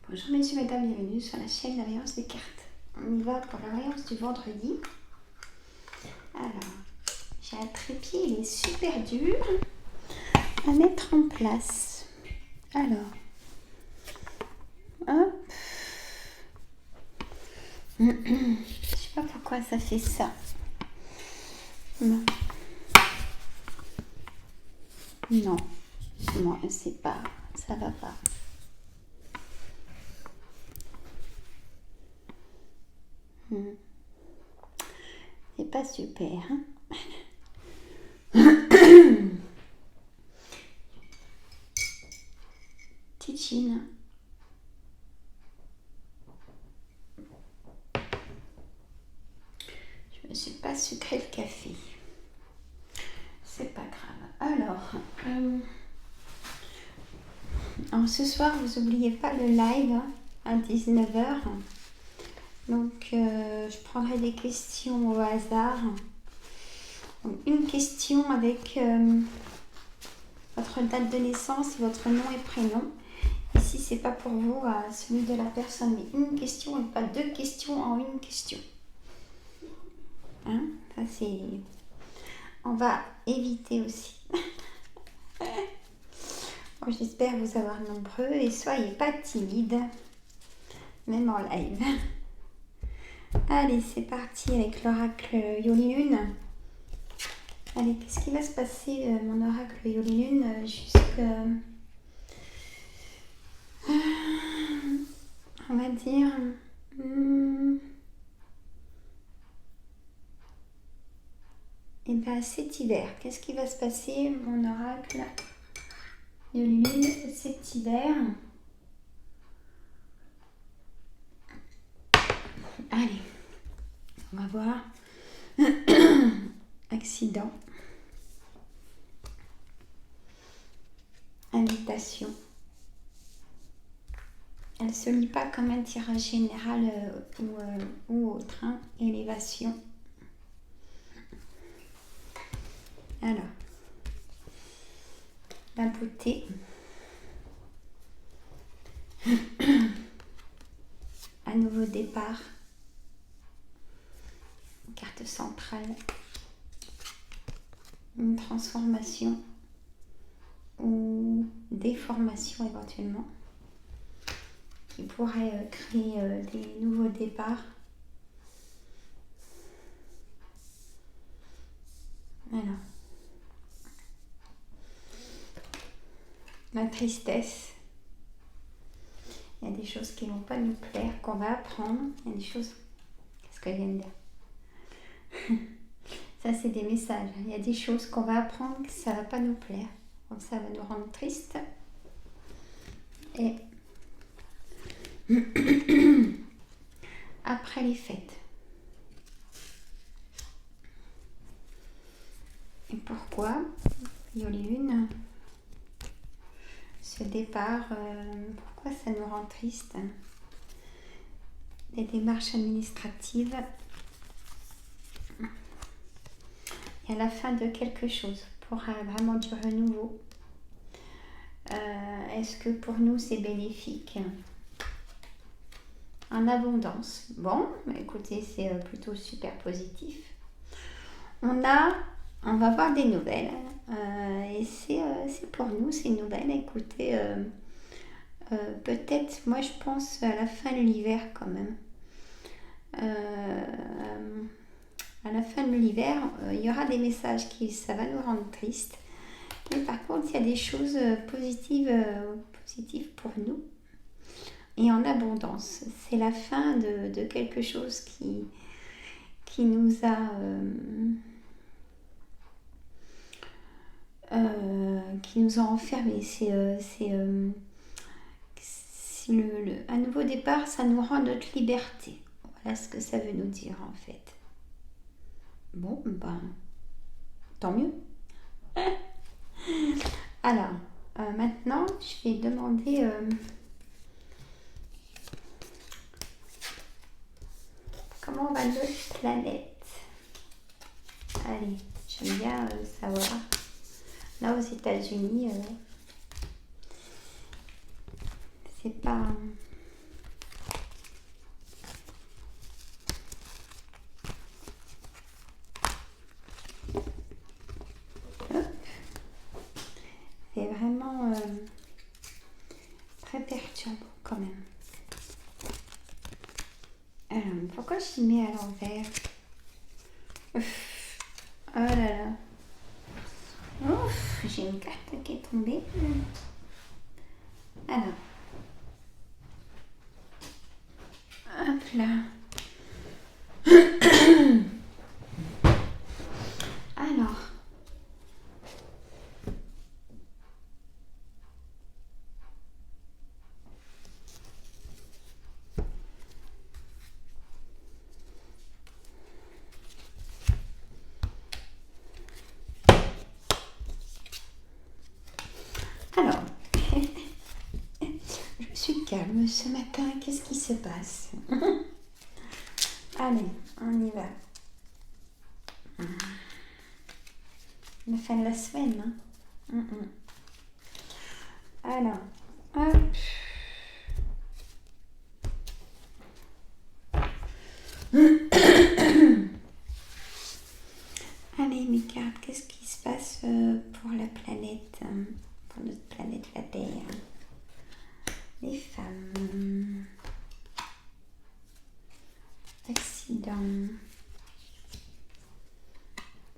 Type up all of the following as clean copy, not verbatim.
Bonjour messieurs, mesdames, bienvenue sur la chaîne La Voyance des cartes. On y va pour la voyance du vendredi. Alors, j'ai un trépied, il est super dur à mettre en place. Alors, hop. Je sais pas pourquoi ça fait ça. Non. Non, non, c'est pas, ça va pas. C'est pas super, hein. Ticine. Je me suis pas sucré le café. C'est pas grave. Alors, ce soir, vous n'oubliez pas le live à 19h. Donc, je prendrai des questions au hasard. Donc, une question avec votre date de naissance, votre nom et prénom. Ici, c'est pas pour vous, celui de la personne, mais une question et pas deux questions en une question. Hein? Ça, c'est... On va éviter aussi. Bon, j'espère vous avoir nombreux et soyez pas timides, même en live. Allez, c'est parti avec l'oracle Yoli-Lune. Allez, qu'est-ce qui va se passer, mon oracle Yoli-Lune, jusque... on va dire... Et bien, cet hiver, qu'est-ce qui va se passer, mon oracle Yoli-Lune, cet hiver? Allez, on va voir. Accident. Invitation. Elle ne se lit pas comme un tirage général ou autre. Hein. Élévation. Alors, la beauté. Un nouveau départ. Carte centrale. Une transformation ou déformation éventuellement qui pourrait créer des nouveaux départs. Alors, la tristesse. Il y a des choses qui ne vont pas nous plaire, qu'on va apprendre. Il y a des choses... Qu'est-ce que je viens de dire? Ça, c'est des messages. Il y a des choses qu'on va apprendre que ça ne va pas nous plaire. Donc, ça va nous rendre tristes. Et après les fêtes. Et pourquoi Yoli-Lune, ce départ, pourquoi ça nous rend triste? Les démarches administratives. Et à la fin de quelque chose, pour vraiment du renouveau. Est-ce que pour nous c'est bénéfique? En abondance. Bon, écoutez, c'est plutôt super positif. On va voir des nouvelles. Et c'est pour nous, ces nouvelles. Écoutez, peut-être, moi je pense à la fin de l'hiver quand même. À la fin de l'hiver, il y aura des messages ça va nous rendre tristes. Mais par contre, il y a des choses positives pour nous. Et en abondance. C'est la fin de quelque chose qui nous a... qui nous a enfermés. Un nouveau départ, ça nous rend notre liberté. Voilà ce que ça veut nous dire en fait. Bon, ben, tant mieux. Alors, maintenant, je vais demander comment va notre planète. Allez, j'aime bien savoir. Là, aux États-Unis, c'est pas... pourquoi j'y mets à l'envers? Ouf. Oh là là. Ouf, j'ai une carte qui est tombée. Alors. Hop là. Alors. Alors. Je suis calme ce matin. Qu'est-ce qui se passe? Allez, on y va. La fin de la semaine. Hein. Alors, hop. Allez, mes cartes, qu'est-ce qui se passe pour la planète, pour notre planète, la Terre? Les femmes. Accident.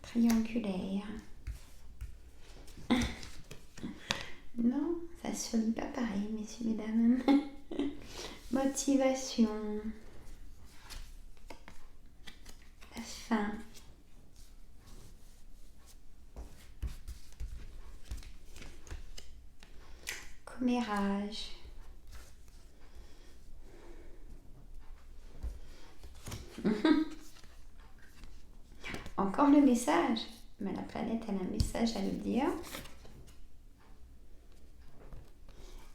Triangulaire. Non, ça se lit pas pareil, messieurs, mesdames. Motivation. La fin. Commérage. Encore le message. Mais la planète, elle a un message à nous dire.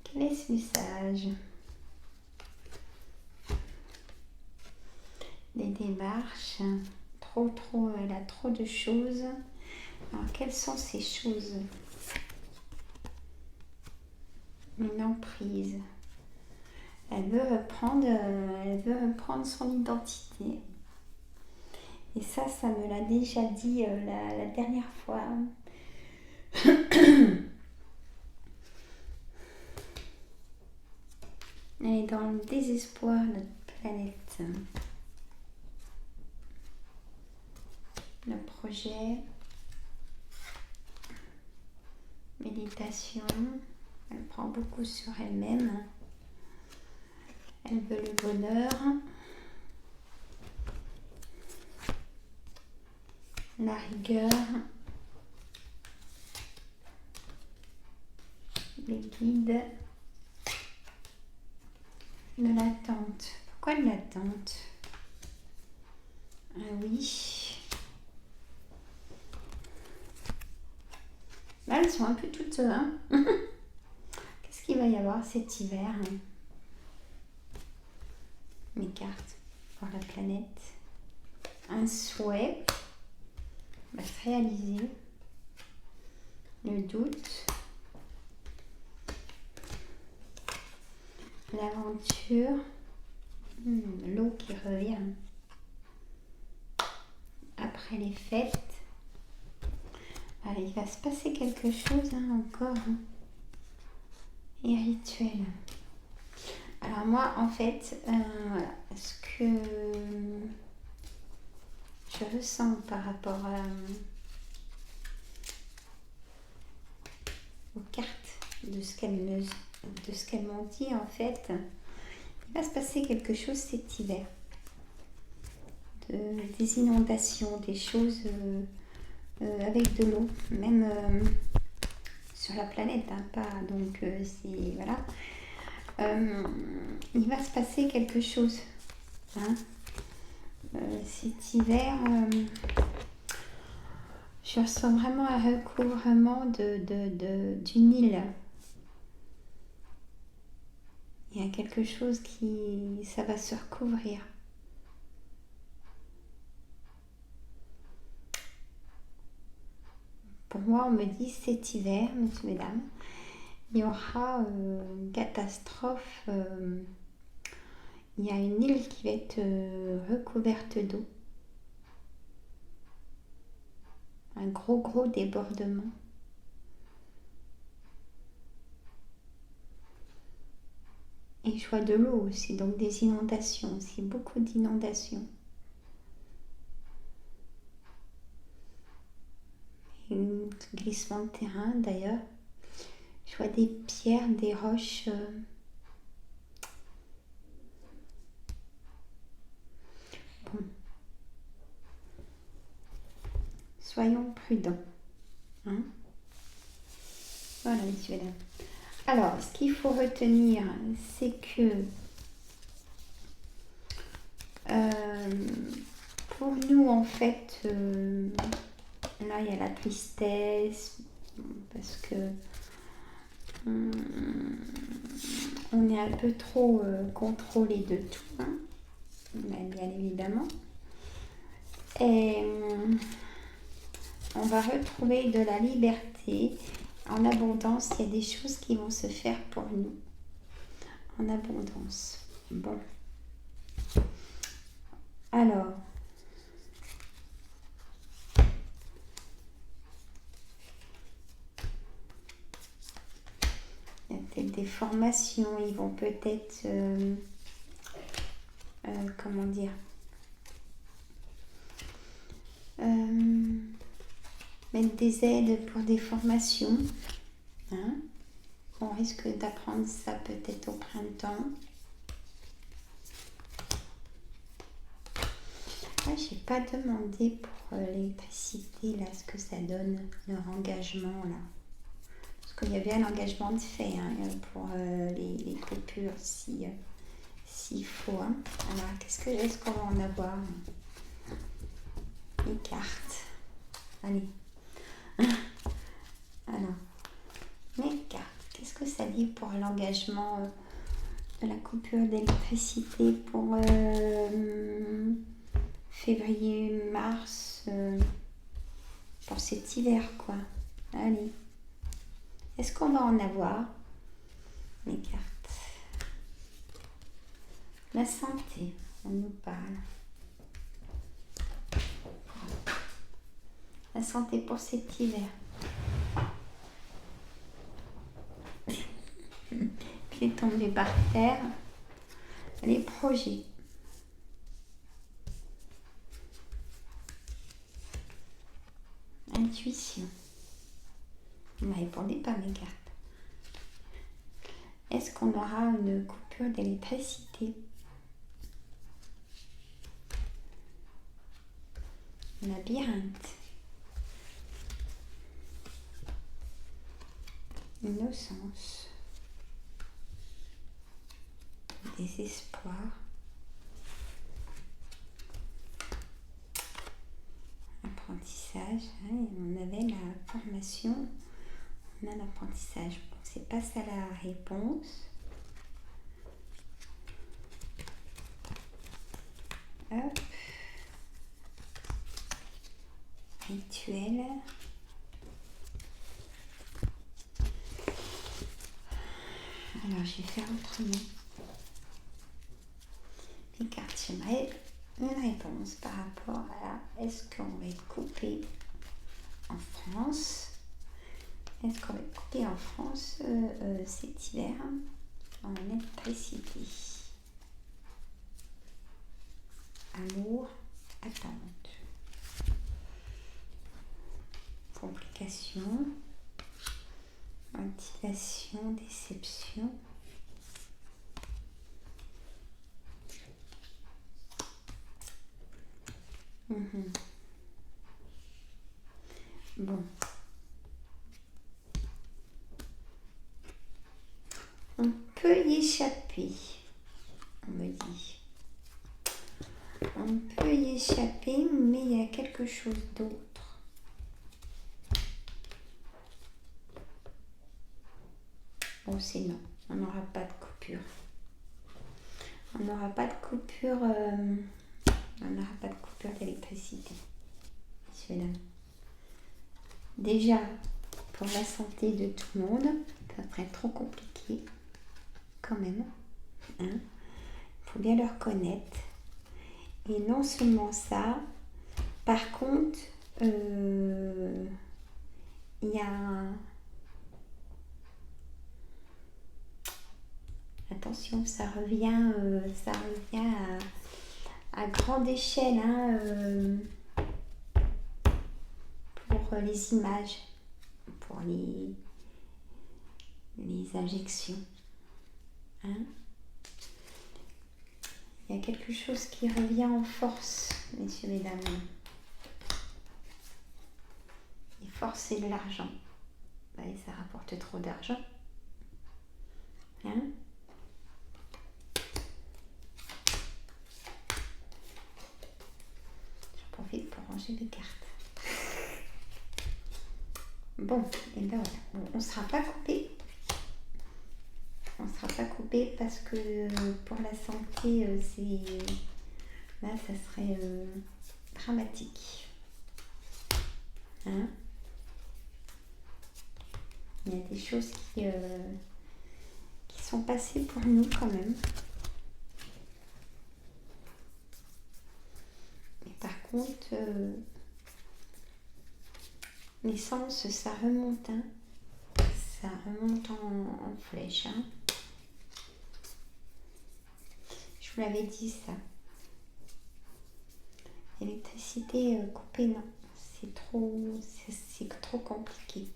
Quel est ce message? Des démarches. Elle a trop de choses. Alors, quelles sont ces choses? Une emprise. Elle veut reprendre son identité. Et ça me l'a déjà dit la dernière fois. Elle est dans le désespoir, notre planète. Le projet. Méditation. Elle prend beaucoup sur elle-même. Elle veut le bonheur. La rigueur. Les guides. De l'attente. Pourquoi de l'attente? Ah oui. Là, elles sont un peu toutes... Hein. Qu'est-ce qu'il va y avoir cet hiver? Mes cartes pour la planète. Un souhait va se réaliser. Le doute. L'aventure. L'eau qui revient. Après les fêtes. Il va se passer quelque chose encore. Et rituel. Alors moi, en fait, voilà, ce que je ressens par rapport aux cartes, de ce qu'elles m'ont dit, en fait, il va se passer quelque chose cet hiver. Des inondations, des choses avec de l'eau, même sur la planète, pas donc c'est voilà. Il va se passer quelque chose. Cet hiver, je ressens vraiment un recouvrement d'une île. Il y a quelque chose ça va se recouvrir. Pour moi, on me dit cet hiver, messieurs, mesdames, il y aura une catastrophe. Il y a une île qui va être recouverte d'eau. Un gros débordement. Et je vois de l'eau aussi, donc des inondations aussi, beaucoup d'inondations. Un glissement de terrain d'ailleurs. Je vois des pierres, des roches. Bon. Soyons prudents. Hein? Voilà, messieurs, dames. Alors, ce qu'il faut retenir, c'est que pour nous, en fait, là, il y a la tristesse, parce que on est un peu trop contrôlé de tout, hein, bien évidemment. Et on va retrouver de la liberté en abondance. Il y a des choses qui vont se faire pour nous en abondance. Bon. Alors, il y a peut-être des formations, ils vont peut-être, comment dire, mettre des aides pour des formations. Hein? On risque d'apprendre ça peut-être au printemps. Ah, j'ai pas demandé pour l'électricité, là, ce que ça donne, leur engagement, là. Parce qu'il y avait un engagement de fait, hein, pour les coupures, s'il faut. Hein. Alors, est-ce qu'on va en avoir? Les cartes. Allez. Alors, mes cartes. Qu'est-ce que ça dit pour l'engagement de la coupure d'électricité pour février, mars, pour cet hiver, quoi. Allez. Est-ce qu'on va en avoir? Mes cartes. La santé, on nous parle. La santé pour cet hiver. Qui est tombé par terre. Les projets. Intuition. Vous ne me répondez pas, mes cartes. Est-ce qu'on aura une coupure d'électricité? Labyrinthe. Innocence. Désespoir. Apprentissage. Hein, on avait la formation. On a l'apprentissage. Bon, c'est pas ça la réponse. Hop. Rituel. Alors, je vais faire autrement. Les cartes, j'aimerais une réponse par rapport à est-ce qu'on va être coupé en France? Est-ce qu'on va être coupé en France cet hiver en électricité? Amour, attente. Complications. Motivation, déception. Bon. On peut y échapper, on me dit. On peut y échapper, mais il y a quelque chose d'autre. Bon, c'est non. On n'aura pas de coupure. On n'aura pas de coupure. On n'aura pas de coupure d'électricité. Messieurs, dames. Déjà, pour la santé de tout le monde, ça serait trop compliqué. Quand même. Hein. Il faut bien le reconnaître. Et non seulement ça, par contre, il y a Attention, ça revient à grande échelle, hein, pour les images, pour les injections. Hein. Il y a quelque chose qui revient en force, messieurs, mesdames. Et force, c'est de l'argent. Et ça rapporte trop d'argent. Hein. J'en profite pour ranger les cartes. Bon, et ben voilà, on ne sera pas coupé. On ne sera pas coupé parce que pour la santé, là, ça serait dramatique. Hein. Il y a des choses qui sont passées pour nous quand même. Et par contre, l'essence, ça remonte. Hein. Ça remonte en flèche. Hein. Je vous l'avais dit ça. Électricité coupée, non. C'est trop compliqué.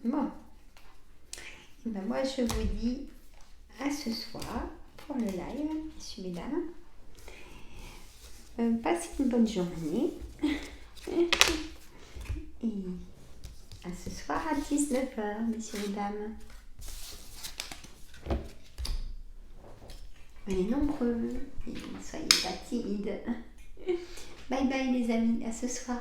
Bon. Et ben moi, je vous dis à ce soir pour le live, messieurs, mesdames. Passez une bonne journée. Et à ce soir à 19h, messieurs, mesdames. Soyez nombreux et soyez pas timides. Bye bye les amis, à ce soir.